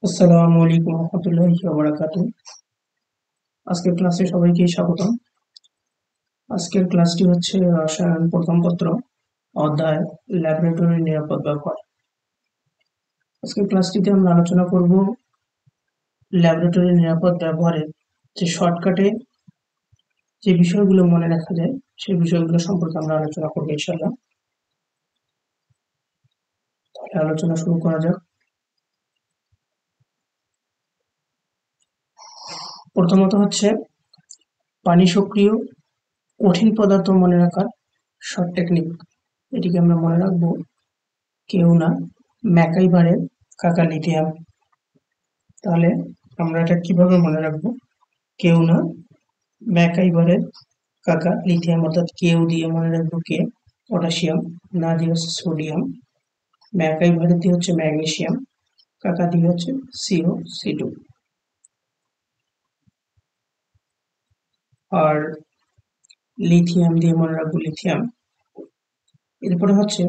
আসসালামু আলাইকুম রহমতুল্লাহি ওয়া বারাকাতুহু। আজকের ক্লাসে সবাইকে স্বাগতম। আজকের ক্লাসটি হচ্ছে রসায়ন প্রথম পত্র অধ্যায় ল্যাবরেটরি নিরাপদ ব্যবহার। আজকের ক্লাসটিতে আমরা আলোচনা করব ল্যাবরেটরি নিরাপদ ব্যবহারের যে শর্টকাটে যে বিষয়গুলো মনে রাখা যায় সেই বিষয়গুলো সম্পর্কে আমরা আলোচনা করব ইনশাআল্লাহ। তাহলে আলোচনা শুরু করা যাক। প্রথমত হচ্ছে পানি সক্রিয় কঠিন পদার্থ মনে রাখার শর্ট টেকনিক। এটিকে আমরা মনে রাখবো কেউ না ম্যাকাইভারের কাকা লিথিয়াম। তাহলে আমরা এটা কিভাবে মনে রাখবো? কেউ না ম্যাকাইভারের কাকা লিথিয়াম, অর্থাৎ কেউ দিয়ে মনে রাখবো কে পটাশিয়াম, না দিয়ে হচ্ছে সোডিয়াম, ম্যাকাইভারের দিয়ে হচ্ছে ম্যাগনেসিয়াম, কাকা দিয়ে হচ্ছে CO2। আর লিথিয়াম দিয়ে মনে রাখবো লিথিয়াম। এরপরে হচ্ছে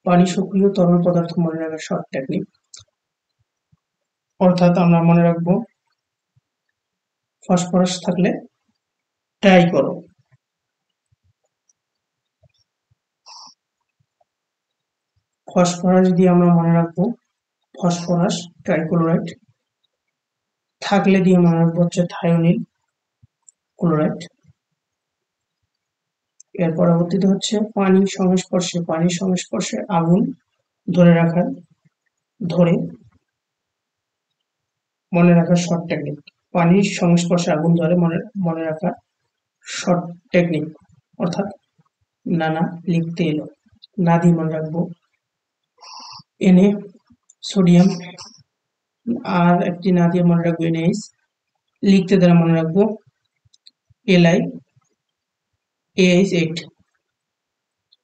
পানি সক্রিয় তরল পদার্থ মনে রাখার শর্ট টেকনিক, অর্থাৎ আমরা মনে রাখবো ফসফরাস থাকলে ট্রাই করো। ফসফরাস দিয়ে আমরা মনে রাখবো ফসফরাস ট্রাইক্লোরাইড, থাকলে দিয়ে মনে রাখবো হচ্ছে থায়োনিল ক্লোরাইড। এর পরবর্তীতে হচ্ছে পানির সংস্পর্শে আগুন ধরে রাখার ধরে মনে রাখার শর্ট টেকনিক। পানির সংস্পর্শে আগুন ধরে মনে রাখার শর্ট টেকনিক, অর্থাৎ নানা লিখতে এলো, না দিয়ে মনে রাখবো Na সোডিয়াম, আর একটি না দিয়ে মনে রাখবো NaH, লিখতে দ্বারা মনে রাখবো LiAH8।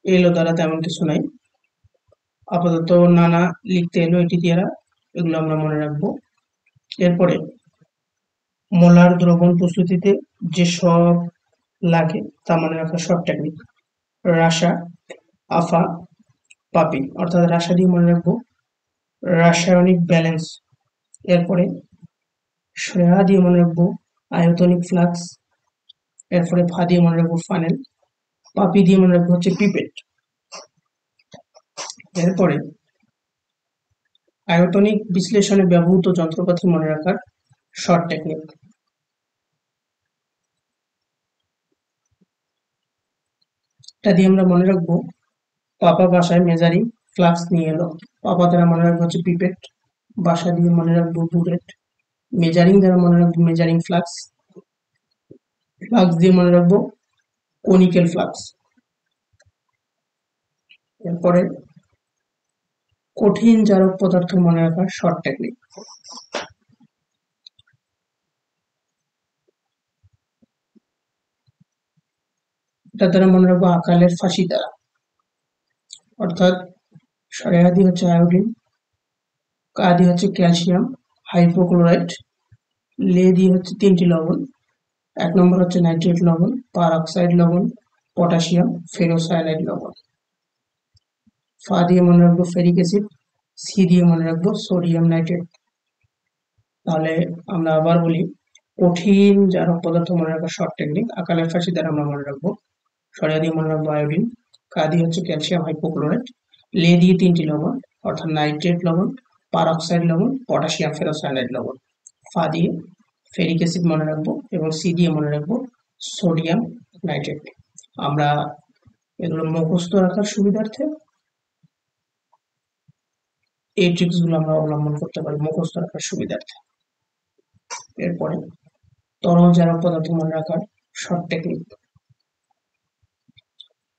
এলো দ্বারা তেমন কিছু নাই, আপাতত নানা লিখতে এলো এটি দ্বারা এগুলো আমরা মনে রাখবো। এরপরে মোলার দ্রবণ প্রস্তুতিতে যে সব লাগে তা মনে রাখার শর্ট টেকনিক। রাসা, আফা, পাপি, অর্থাৎ রাসা দিয়ে মনে রাখবো রাসায়নিক ব্যালেন্স। এরপরে শ্রেয়া দিয়ে মনে রাখবো আয়তনিক ফ্লাক্স। এরপরে ফা দিয়ে মনে রাখবো ফানেল, পাপি দিয়ে মনে রাখবো হচ্ছে পিপেট। এরপরে আয়তনিক বিশ্লেষণে ব্যবহৃত যন্ত্রপাতি মনে রাখার শর্ট টেকনিক। এটা দিয়ে আমরা মনে রাখবো পাপা বাসায় মেজারিং ফ্লাক্স নিয়ে এলো, পাপা দ্বারা মনে রাখবো হচ্ছে পিপেট, বাসা দিয়ে মনে রাখবো বুলেট, মেজারিং দ্বারা মনে রাখবো মেজারিং ফ্লাক্স, ফ্লাক্স দিয়ে মনে রাখবো কনিক্যাল ফ্লাক্স। এরপরে কঠিন জারক পদার্থ মনে রাখার শর্ট টেকনিক। এটা দ্বারা মনে রাখবো আকালের ফাঁসি দ্বারা, অর্থাৎ সরেয়াদি হচ্ছে আয়োডিন, কাদি হচ্ছে ক্যালসিয়াম হাইপোক্লোরাইড, লে দিয়ে হচ্ছে 3টি লবণ। 1 নম্বর হচ্ছে নাইট্রেট লবণ, পারঅক্সাইড লবণ, পটাশিয়াম ফেরোসায়ানাইড লবণ। ফা দিয়ে মনে রাখবো ফেরিক অ্যাসিড, সি দিয়ে মনে রাখবো সোডিয়াম নাইট্রেট। তাহলে আমরা আবার বলি, কঠিন জারক পদার্থ মনে রাখার শর্ট টেকনিক। আকালের ফাঁসি দ্বারা আমরা মনে রাখবো সরিয়া দিয়ে মনে রাখবো আয়োডিন, কা দিয়ে হচ্ছে ক্যালসিয়াম হাইপোক্লোরাইড, লে দিয়ে 3টি লবণ অর্থাৎ নাইট্রেট লবণ, পারঅক্সাইড লবণ, পটাশিয়াম ফেরোসায়ানাইড লবণ। ফা দিয়ে ফেরিক অ্যাসিড মনে রাখবো এবং সি দিয়ে মনে রাখবো সোডিয়াম নাইট্রেট। আমরা এগুলো মুখস্থ রাখার সুবিধার্থে এই ট্রিক্স গুলো আমরা অবলম্বন করতে পারি মুখস্থ রাখার সুবিধার্থে। এরপরে তরল জারক পদার্থ মনে রাখার শর্ট টেকনিক।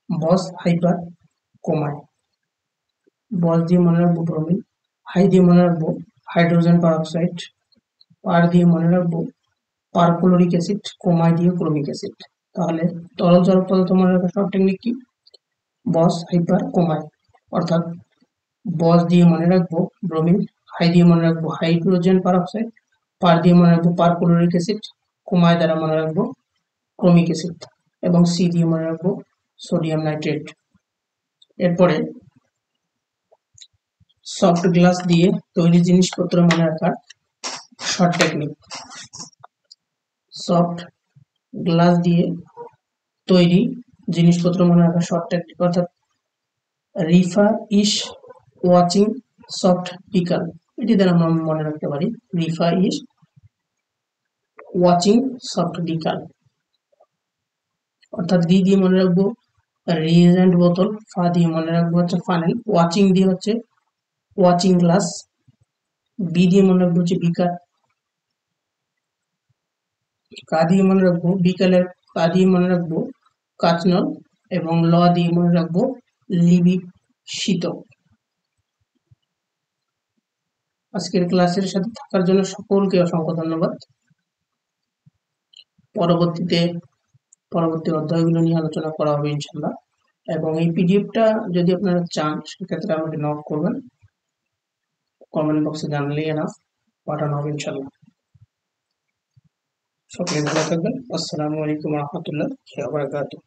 বস হাইপার কমায়, বস দিয়ে মনে রাখবো ব্রোমিন, হাই দিয়ে মনে রাখবো হাইড্রোজেন পারঅক্সাইড, পার দিয়ে মনে রাখবো পারক্লোরিক অ্যাসিড, কমায় দিয়ে ক্রোমিক অ্যাসিড। তাহলে তরল জারক পদার্থ মনে রাখার শর্ট টেকনিক কি? বস হাইপার কমায়, অর্থাৎ বস দিয়ে মনে রাখবো ব্রোমিন, হাই দিয়ে মনে রাখবো হাইড্রোজেন পারঅক্সাইড, পার দিয়ে মনে রাখবো পারক্লোরিক অ্যাসিড, কমায় দ্বারা মনে রাখবো ক্রোমিক অ্যাসিড, এবং সি দিয়ে মনে রাখবো সোডিয়াম নাইট্রেট। এরপরে সফট গ্লাস দিয়ে তৈরি জিনিসপত্র মনে রাখার শর্ট টেকনিক। সফট গ্লাস দিয়ে তৈরি জিনিসপত্র মনে রাখার শর্ট টেকনিক, অর্থাৎ রিফা ইস ওয়াচিং সফট পিকাল, এটি দ্বারা আমরা মনে রাখতে পারি। রিফা ইস ওয়াচিং সফট পিকাল, অর্থাৎ ডি দিয়ে মনে রাখবো রিএজেন্ট বোতল, ফা দিয়ে মনে রাখবো হচ্ছে ফানেল, ওয়াচিং দিয়ে হচ্ছে ওয়াচিং গ্লাস, বি দিয়ে মনে রাখবো হচ্ছে বিকার, কা দিয়ে মনে রাখবো বিকালের, কা দিয়ে মনে রাখবো কাচনল, এবং ল দিয়ে মনে রাখবো লিবি শীতক। আজকের ক্লাসের সাথে থাকার জন্য সকলকে অসংখ্য ধন্যবাদ। পরবর্তী অধ্যায়গুলো নিয়ে আলোচনা করা হবে ইনশাল্লাহ, এবং এই পিডিএফটা যদি আপনারা চান সেক্ষেত্রে আমাকে নক করবেন, কমেন্ট বক্সে জানলেই এনাফ, পাঠানো হবে ইনশাল্লাহ। সকলে ভালো থাকবেন। আসসালামু আলাইকুম রহমতুল্লাহ ওয়া বারাকাতুহু।